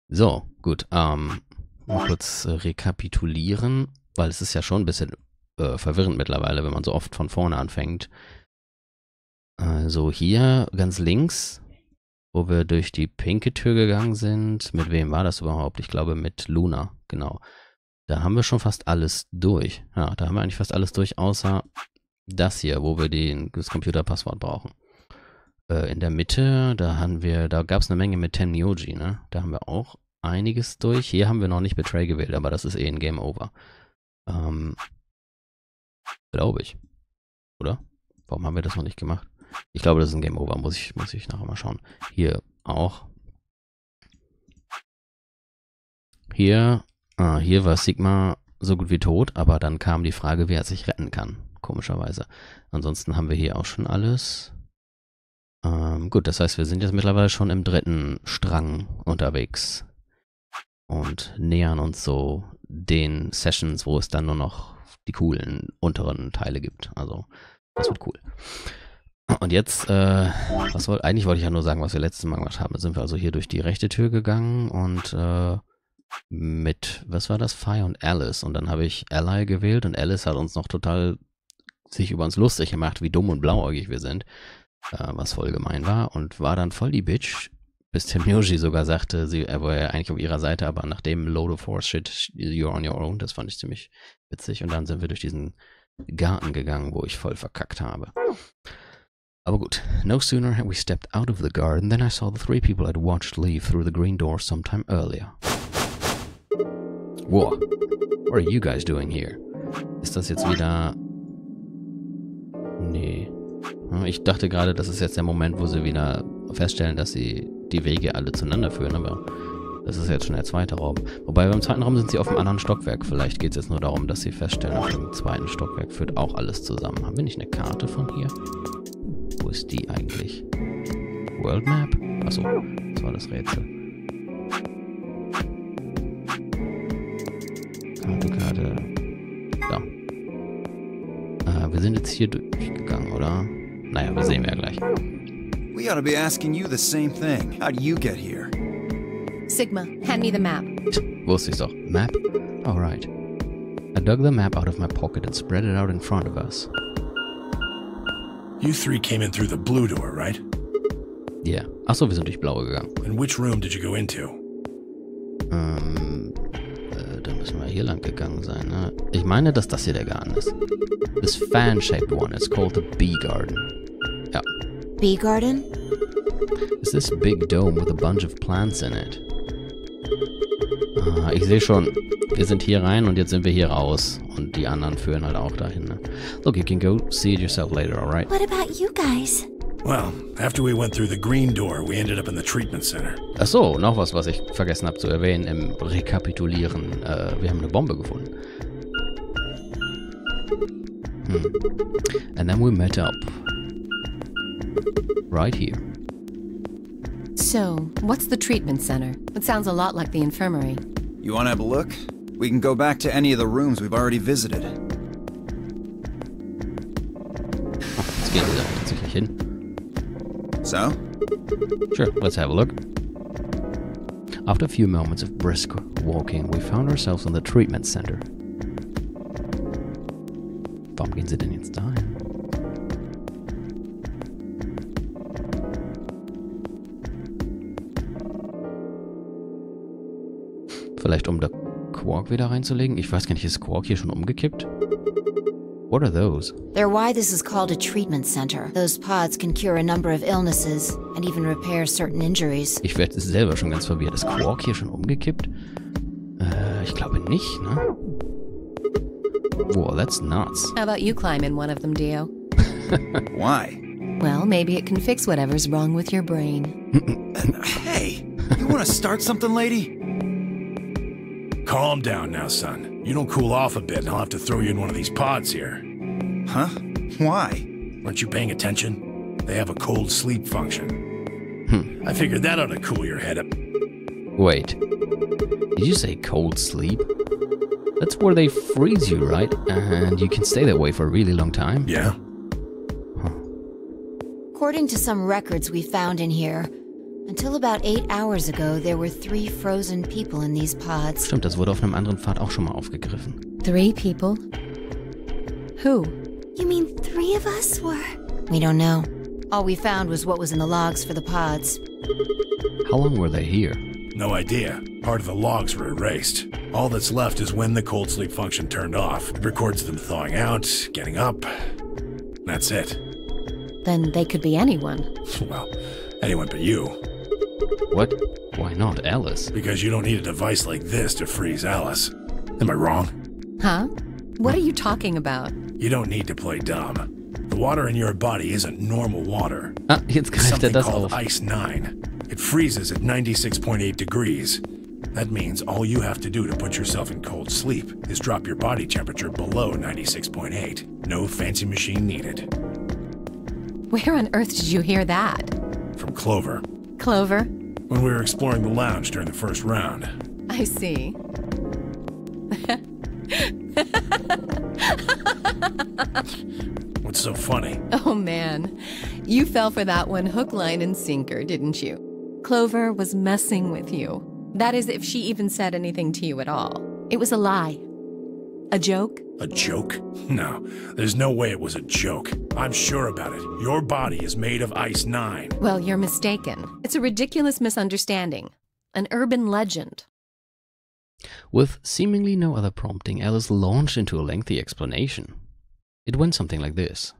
So, gut. Mal kurz rekapitulieren, weil es ist ja schon ein bisschen verwirrend mittlerweile, wenn man so oft von vorne anfängt. Also hier ganz links, wo wir durch die pinke Tür gegangen sind. Mit wem war das überhaupt? Ich glaube mit Luna, genau. Da haben wir schon fast alles durch. Ja, da haben wir eigentlich fast alles durch, außer das hier, wo wir das Computerpasswort brauchen. In der Mitte, da gab es eine Menge mit Tenmyoji, ne? Da haben wir auch einiges durch. Hier haben wir noch nicht Betray gewählt, aber das ist eh ein Game Over. Glaube ich. Oder? Warum haben wir das noch nicht gemacht? Ich glaube, das ist ein Game Over. Muss ich nachher mal schauen. Hier auch. Hier war Sigma so gut wie tot, aber dann kam die Frage, wer sich retten kann. Komischerweise. Ansonsten haben wir hier auch schon alles. Gut, das heißt, wir sind jetzt mittlerweile schon im dritten Strang unterwegs. Und nähern uns so den Sessions, wo es dann nur noch die coolen unteren Teile gibt. Also, das wird cool. Und jetzt, eigentlich wollte ich ja nur sagen, was wir letztes Mal gemacht haben. Da sind wir also hier durch die rechte Tür gegangen und mit, was war das? Fi und Alice. Und dann habe ich Ally gewählt und Alice hat uns noch total sich über uns lustig gemacht, wie dumm und blauäugig wir sind. Was voll gemein war und war dann voll die Bitch, bis Tenmyoji sogar sagte, er war ja eigentlich auf ihrer Seite, aber nach dem Load of Force Shit, you're on your own, das fand ich ziemlich witzig. Und dann sind wir durch diesen Garten gegangen, wo ich voll verkackt habe. Aber gut. No sooner had we stepped out of the garden than I saw the three people I'd watched leave through the green door sometime earlier. What? What are you guys doing here? Ist das jetzt wieder... Nee. Ich dachte gerade, das ist jetzt der Moment, wo sie wieder feststellen, dass sie die Wege alle zueinander führen, aber das ist jetzt schon der zweite Raum. Wobei beim zweiten Raum sind sie auf einem anderen Stockwerk. Vielleicht geht es jetzt nur darum, dass sie feststellen, auf dem zweiten Stockwerk führt auch alles zusammen. Haben wir nicht eine Karte von hier? Wo ist die eigentlich? World Map? Achso, das war das Rätsel. Karte. Ja. Wir sind jetzt hier durchgegangen, oder? Naja, wir sehen ja gleich. We ought to be asking you the same thing. How'd you get here? Sigma, hand me the map. Wusste ich's doch. Map? Alright. I dug the map out of my pocket and spread it out in front of us. You three came in through the blue door, right? Yeah. Achso, wir sind durch blaue gegangen. And which room did you go into? Da müssen wir hier lang gegangen sein, ne? Ich meine, dass das hier der Garten ist. This fan-shaped one, it's called the Bee Garden. Ja. Bee Garden? It's this big dome with a bunch of plants in it. Ich sehe schon, wir sind hier rein und jetzt sind wir hier raus. Und die anderen führen halt auch dahin, ne? Look, you can go see it yourself later, alright? What about you guys? Well, after we went through the green door, we ended up in the treatment center. Achso, noch was ich vergessen habe zu erwähnen im Rekapitulieren. Wir haben eine Bombe gefunden. And then we met up. Right here. So, what's the treatment center? It sounds a lot like the infirmary. You want to have a look? We can go back to any of the rooms we've already visited. Jetzt gehen wir da tatsächlich hin. So? Sure, let's have a look. After a few moments of brisk walking, we found ourselves in the treatment center. Warum gehen sie denn jetzt dahin? Vielleicht um da Quark wieder reinzulegen? Ich weiß gar nicht, ist Quark hier schon umgekippt? What are those? They're why this is called a treatment center. Those pods can cure a number of illnesses and even repair certain injuries. Ich werde selber schon ganz verwirrt. Ist Quark hier schon umgekippt? Ich glaube nicht, ne? Whoa, that's nuts. How about you climb in one of them, Dio? Why? Well, maybe it can fix whatever's wrong with your brain. Hey, you want to start something, lady? Calm down now, son. You don't cool off a bit and I'll have to throw you in one of these pods here. Huh? Why? Weren't you paying attention? They have a cold sleep function. I figured that ought to cool your head up. Wait. Did you say cold sleep? That's where they freeze you, right? And you can stay that way for a really long time? Yeah? According to some records we found in here, Until about 8 hours ago, there were 3 frozen people in these pods. Stimmt, das wurde auf einem anderen Pfad auch schon mal aufgegriffen. 3 people? Who? You mean 3 of us were? We don't know. All we found was what was in the logs for the pods. How long were they here? No idea. Part of the logs were erased. All that's left is when the cold sleep function turned off. It records them thawing out, getting up. That's it. Then they could be anyone. Well, anyone but you. What? Why not Alice? Because you don't need a device like this to freeze Alice. Am I wrong? Huh? What are you talking about? You don't need to play dumb. The water in your body isn't normal water. Ah, jetzt It's greift er something das called auf. Ice 9. It freezes at 96.8 degrees. That means all you have to do to put yourself in cold sleep is drop your body temperature below 96.8. No fancy machine needed. Where on earth did you hear that? From Clover. Clover? When we were exploring the lounge during the first round. I see. What's so funny? Oh man, you fell for that one hook, line, and sinker, didn't you? Clover was messing with you. That is, if she even said anything to you at all. It was a lie. A joke? A joke? No, there's no way it was a joke. I'm sure about it. Your body is made of Ice 9. Well, you're mistaken. It's a ridiculous misunderstanding. An urban legend. With seemingly no other prompting, Alice launched into a lengthy explanation. It went something like this.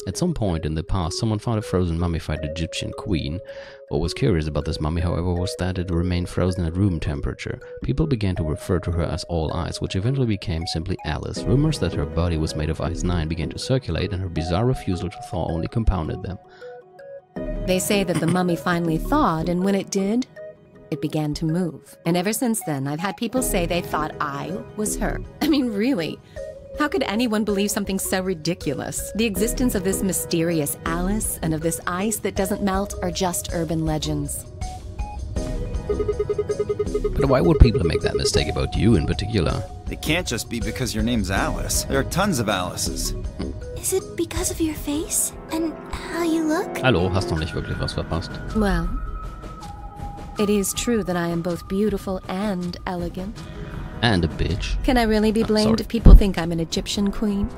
At some point in the past, someone found a frozen mummified Egyptian queen. What was curious about this mummy, however, was that it remained frozen at room temperature. People began to refer to her as All Ice, which eventually became simply Alice. Rumors that her body was made of Ice 9 began to circulate, and her bizarre refusal to thaw only compounded them. They say that the mummy finally thawed, and when it did, it began to move. And ever since then, I've had people say they thought I was her. I mean, really. How could anyone believe something so ridiculous? The existence of this mysterious Alice and of this ice that doesn't melt are just urban legends. But why would people make that mistake about you in particular? It can't just be because your name's Alice. There are tons of Alices. Is it because of your face? And how you look? Hallo, hast noch nicht wirklich was verpasst. Well, it is true that I am both beautiful and elegant. And a bitch. Can I really be blamed sorry. if people think I'm an Egyptian queen?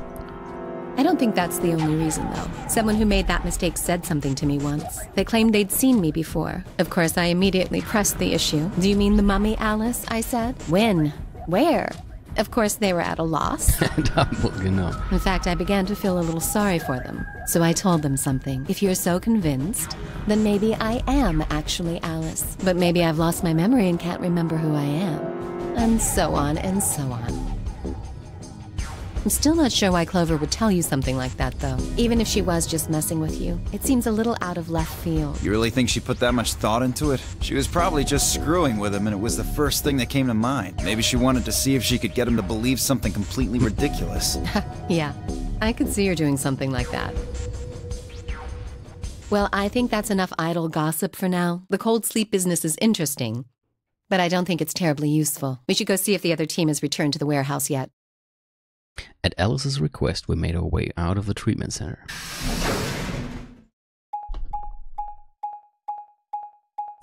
I don't think that's the only reason, though. Someone who made that mistake said something to me once. They claimed they'd seen me before. Of course, I immediately pressed the issue. Do you mean the mummy, Alice? I said. When? Where? Of course, they were at a loss. Genau. In fact, I began to feel a little sorry for them. So I told them something. If you're so convinced, then maybe I am actually Alice. But maybe I've lost my memory and can't remember who I am. And so on and so on. I'm still not sure why Clover would tell you something like that, though. Even if she was just messing with you, it seems a little out of left field. You really think she put that much thought into it? She was probably just screwing with him, and it was the first thing that came to mind. Maybe she wanted to see if she could get him to believe something completely ridiculous. Yeah, I could see her doing something like that. Well, I think that's enough idle gossip for now. The cold sleep business is interesting, but I don't think it's terribly useful. We should go see if the other team has returned to the warehouse yet. At Alice's request, we made our way out of the treatment center.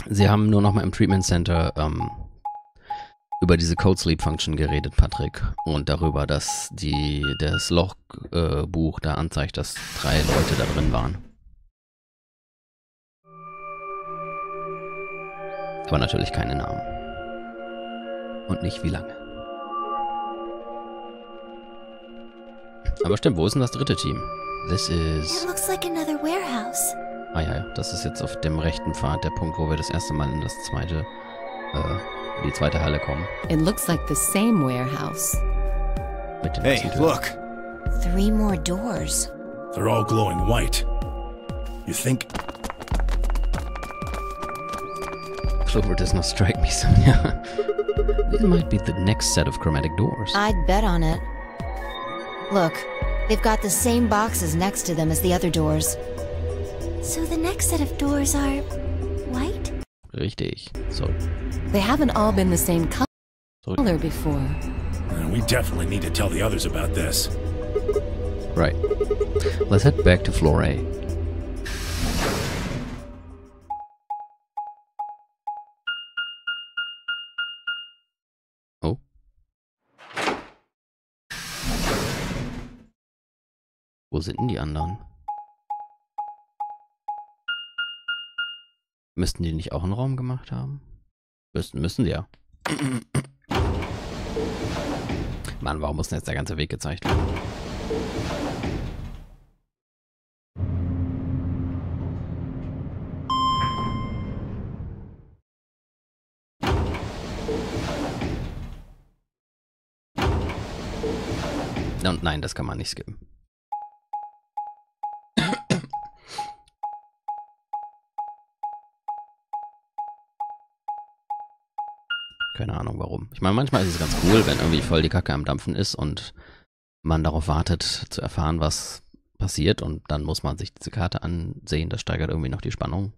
Sie haben nur noch mal im Treatment Center über diese Code Sleep Function geredet, Patrick, und darüber, dass das Logbuch da anzeigt, dass 3 Leute da drin waren. Aber natürlich keine Namen. Und nicht wie lange. Aber stimmt, wo ist denn das dritte Team? This is... It looks like another warehouse. Ah ja, das ist jetzt auf dem rechten Pfad der Punkt, wo wir das erste Mal in die zweite Halle kommen. It looks like the same warehouse. Mit den Hey, ganzen Türen. look! 3 more doors. They're all glowing white. You think... Clover does not strike me somehow. These might be the next set of chromatic doors. I'd bet on it. Look, they've got the same boxes next to them as the other doors. So the next set of doors are... white? Richtig. So. They haven't all been the same color before. We definitely need to tell the others about this. Right. Let's head back to floor A. Wo sind denn die anderen? Müssten die nicht auch einen Raum gemacht haben? Müssen die ja. Mann, warum muss denn jetzt der ganze Weg gezeigt werden? Und nein, das kann man nicht skippen. Keine Ahnung warum. Ich meine, manchmal ist es ganz cool, wenn irgendwie voll die Kacke am Dampfen ist und man darauf wartet, zu erfahren, was passiert, und dann muss man sich diese Karte ansehen. Das steigert irgendwie noch die Spannung.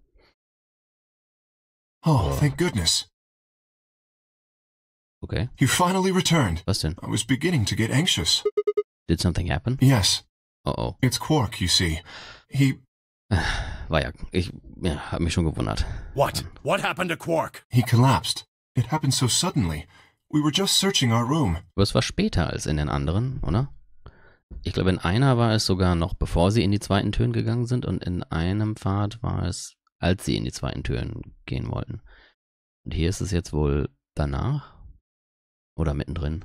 Oh, thank goodness. Okay. You finally returned. Was denn? I was beginning to get anxious. Did something happen? Yes. Oh oh. It's Quark, you see. He War ja, ich hab mich schon gewundert. What? What happened to Quark? collapsed. It happened so suddenly. We were just searching our room. Aber es war später als in den anderen, oder? Ich glaube, in einer war es sogar noch, bevor sie in die zweiten Türen gegangen sind, und in einem Pfad war es, als sie in die zweiten Türen gehen wollten. Und hier ist es jetzt wohl danach? Oder mittendrin?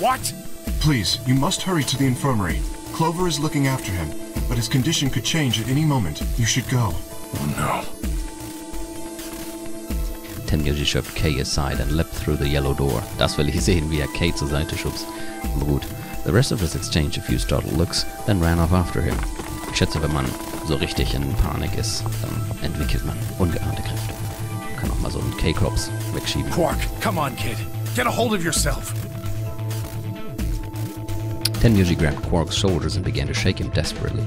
What? Please, you must hurry to the infirmary. Clover is looking after him, but his condition could change at any moment. You should go. Oh no. Tenyoji shoved Kay aside and leapt through the yellow door. Das will ich sehen, wie er Kay zur Seite schubst. Aber gut. The rest of us exchanged a few startled looks, then ran off after him. Ich schätze, wenn man so richtig in Panik ist, dann entwickelt man ungeahnte Kräfte. Man kann auch mal so einen K-Klops wegschieben. Quark, come on, kid. Get a hold of yourself. Tenyoji grabbed Quark's shoulders and began to shake him desperately.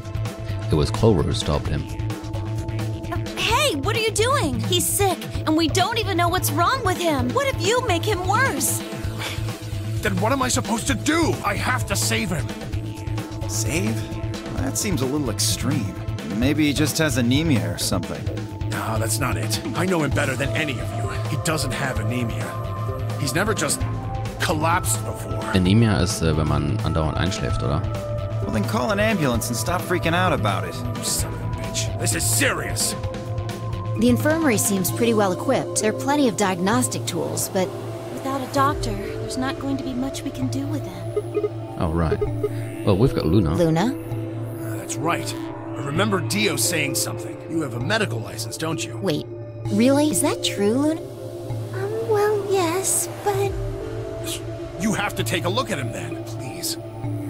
It was Clover who stopped him. Hey, what are you doing? He's sick, and we don't even know what's wrong with him. What if you make him worse? Then what am I supposed to do? I have to save him. Save? That seems a little extreme. Maybe he just has anemia or something. No, that's not it. I know him better than any of you. He doesn't have anemia. He's never just collapsed before. Anemia ist, wenn man andauernd einschläft, oder? Well, then call an ambulance and stop freaking out about it. Son of a bitch. This is serious. The infirmary seems pretty well equipped. There are plenty of diagnostic tools, but without a doctor, there's not going to be much we can do with him. Oh, right. Well, we've got Luna. Luna? That's right. I remember Dio saying something. You have a medical license, don't you? Wait, really? Is that true, Luna? Well, yes, but... You have to take a look at him then, please.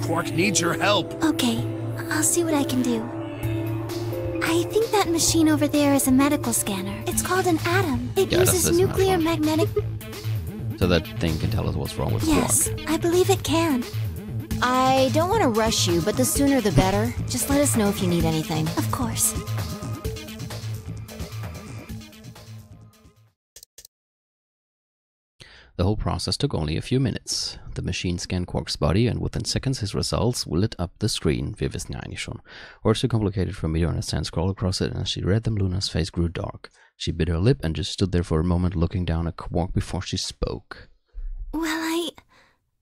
Quark needs your help. Okay, I'll see what I can do. I think that machine over there is a medical scanner. It's called an atom. It Yeah, uses that's nuclear medical. magnetic... So that thing can tell us what's wrong with Yes, Quark. I believe it can. I don't want to rush you, but the sooner the better. Just let us know if you need anything. Of course. The whole process took only a few minutes. The machine scanned Quark's body, and within seconds his results lit up the screen. Wir wissen ja eigentlich schon. Words too complicated for me to understand scroll across it, and as she read them, Luna's face grew dark. She bit her lip and just stood there for a moment looking down at Quark before she spoke. Well,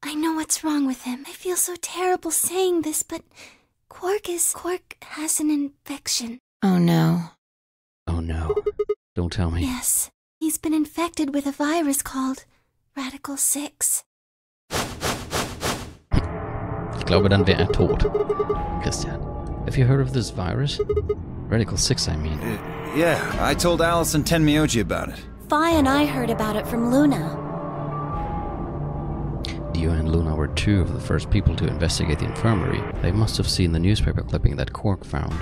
I know what's wrong with him. I feel so terrible saying this, but Quark has an infection. Oh no. Oh no. Don't tell me. Yes, he's been infected with a virus called Radical 6. Ich glaube, dann wäre er tot. Christian, have you heard of this virus? Radical 6, I mean. Yeah, I told Alice and Tenmyoji about it. Fi and I heard about it from Luna. Dio and Luna were two of the first people to investigate the infirmary. They must have seen the newspaper clipping that Quark found.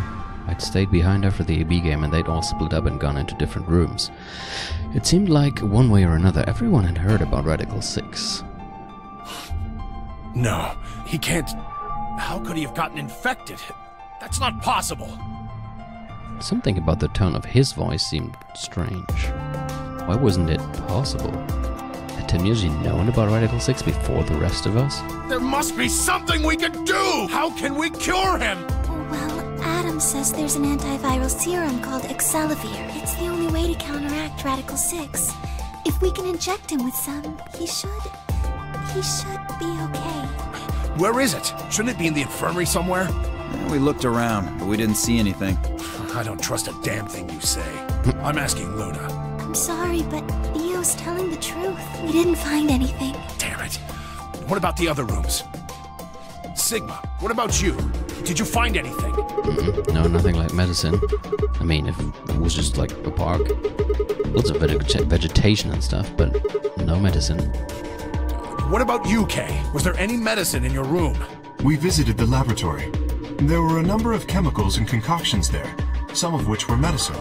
I'd stayed behind after the AB game and they'd all split up and gone into different rooms. It seemed like, one way or another, everyone had heard about Radical 6. No, he can't. How could he have gotten infected? That's not possible. Something about the tone of his voice seemed strange. Why wasn't it possible? Had Tenyoji known about Radical 6 before the rest of us? There must be something we can do! How can we cure him? Well, Adam says there's an antiviral serum called Excelavir. It's the only way to counteract Radical 6. If we can inject him with some, he should be okay. Where is it? Shouldn't it be in the infirmary somewhere? We looked around, but we didn't see anything. I don't trust a damn thing you say. I'm asking Luna. I'm sorry, but Theo's telling the truth. We didn't find anything. Damn it. What about the other rooms? Sigma, what about you? Did you find anything? No, nothing like medicine. I mean, if it was just like a park, lots of vegetation and stuff, but no medicine. What about you, Kay? Was there any medicine in your room? We visited the laboratory. There were a number of chemicals and concoctions there, some of which were medicine,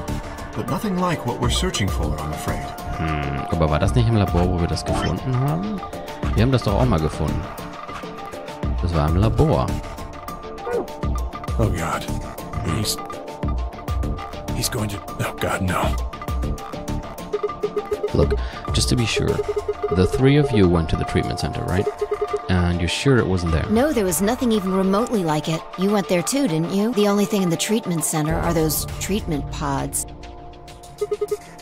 but nothing like what we're searching for, I'm afraid. Aber war das nicht im Labor, wo wir das gefunden haben? Wir haben das doch auch mal gefunden. Das war im Labor. Oh God. He's going to... Oh God, no. Look, just to be sure, the three of you went to the treatment center, right? And you're sure it wasn't there? No, there was nothing even remotely like it. You went there too, didn't you? The only thing in the treatment center are those treatment pods.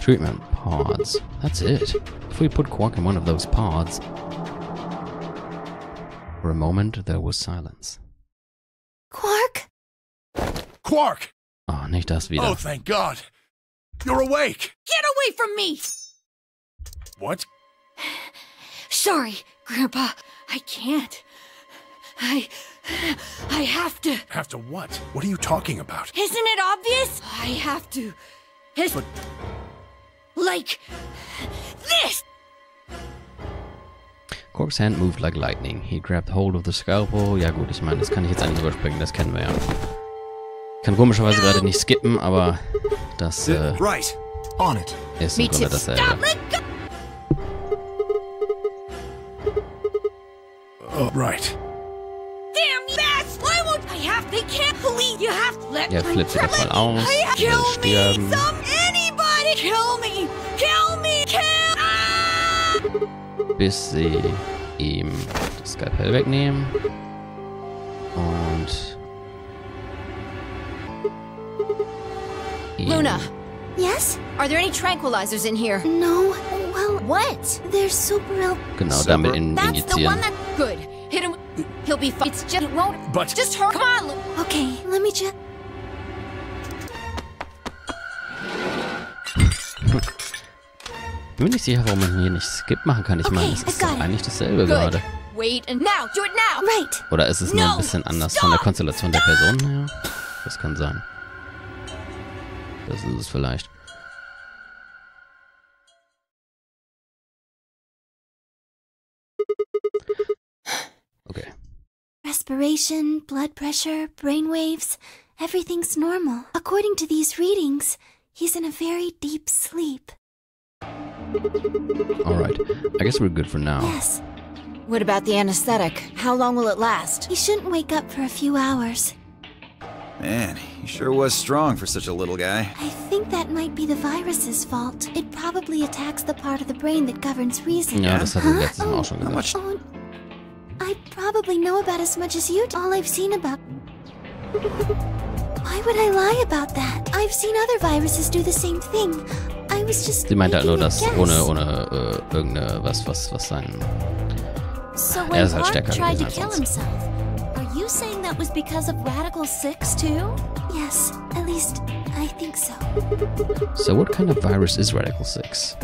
Treatment pods. That's it. If we put Quark in one of those pods... For a moment, there was silence. Quark? Quark! Oh, nicht das wieder. Oh, thank God. You're awake. Get away from me! What? Sorry, Grandpa. I can't. I have to. Have to what? What are you talking about? Isn't it obvious? I have to. But... Like... this! Quark's hand moved like lightning. He grabbed hold of the scalpel. Ja gut, ich meine, das kann ich jetzt eigentlich überspringen, das kennen wir ja. Kann komischerweise gerade nicht skippen, aber das Right. On it. ist im Grunde dasselbe. Oh, right. Damn bats! Why won't I have? They can't believe you have to let. Ja, flippt wieder voll aus. Kill Will me! sterben. Anybody! Kill me! Kill me! Kill! Ah! Bis sie ihm das Skalpell wegnehmen. Und... Luna! Yes? Are there any tranquilizers in here? No. Well, what? They're super... Genau, damit injizieren. Good. Hit him. He'll be fine. It's just... It won't... But... Just hurry. Come on, Luna. Okay, let me just... Ich bin mir nicht sicher, warum man hier nicht Skip machen kann. Ich meine, es ist doch eigentlich dasselbe gerade. Wait and now. Do it now. Right. Oder ist es nur ein bisschen anders von der Konstellation der Person her? Das kann sein. Das ist es vielleicht. Okay. Respiration, blood pressure, brainwaves, everything's normal. According to these readings, he's in a very deep sleep. Alright. I guess we're good for now. Yes. What about the anesthetic? How long will it last? He shouldn't wake up for a few hours. Man, he sure was strong for such a little guy. I think that might be the virus's fault. It probably attacks the part of the brain that governs reason. Ja, das hatten wir letztes Mal auch schon gesagt. Oh, I probably know about as much as you do. All I've seen about... Why would I lie about that? I've seen other viruses do the same thing. I was just Sie meinte halt nur, dass making a ohne guess. irgendeine was sein... So Er when ist halt Clark stärker tried to gewesen kill als sonst. himself, are you saying that was because of Radical 6 too? Yes, at least I think so. So what kind of virus is Radical 6?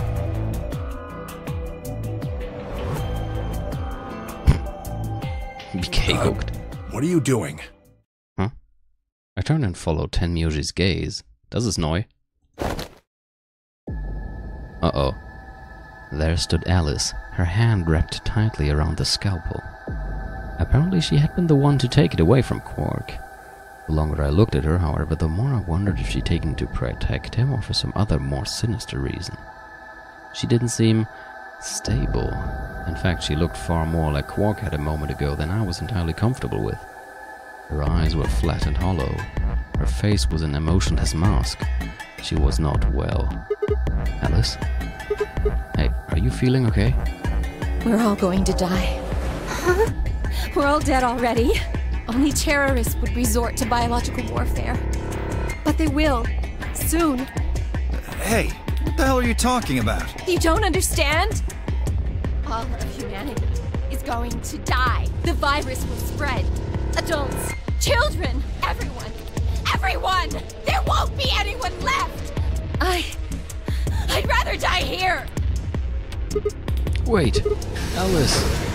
BK guckt. What are you doing? Huh? I turned and followed Tenmyoshi's gaze. Das ist neu. Uh-oh. There stood Alice, her hand wrapped tightly around the scalpel. Apparently she had been the one to take it away from Quark. The longer I looked at her, however, the more I wondered if she'd taken it to protect him or for some other more sinister reason. She didn't seem stable. In fact, she looked far more like Quark had a moment ago than I was entirely comfortable with. Her eyes were flat and hollow. Her face was an emotionless mask. She was not well. Alice? Hey, are you feeling okay? We're all going to die. Huh? We're all dead already. Only terrorists would resort to biological warfare. But they will. Soon. Hey, what the hell are you talking about? You don't understand? All of humanity is going to die. The virus will spread. Adults, children, everyone. Everyone! There won't be anyone left! I'd rather die here! Wait, Alice.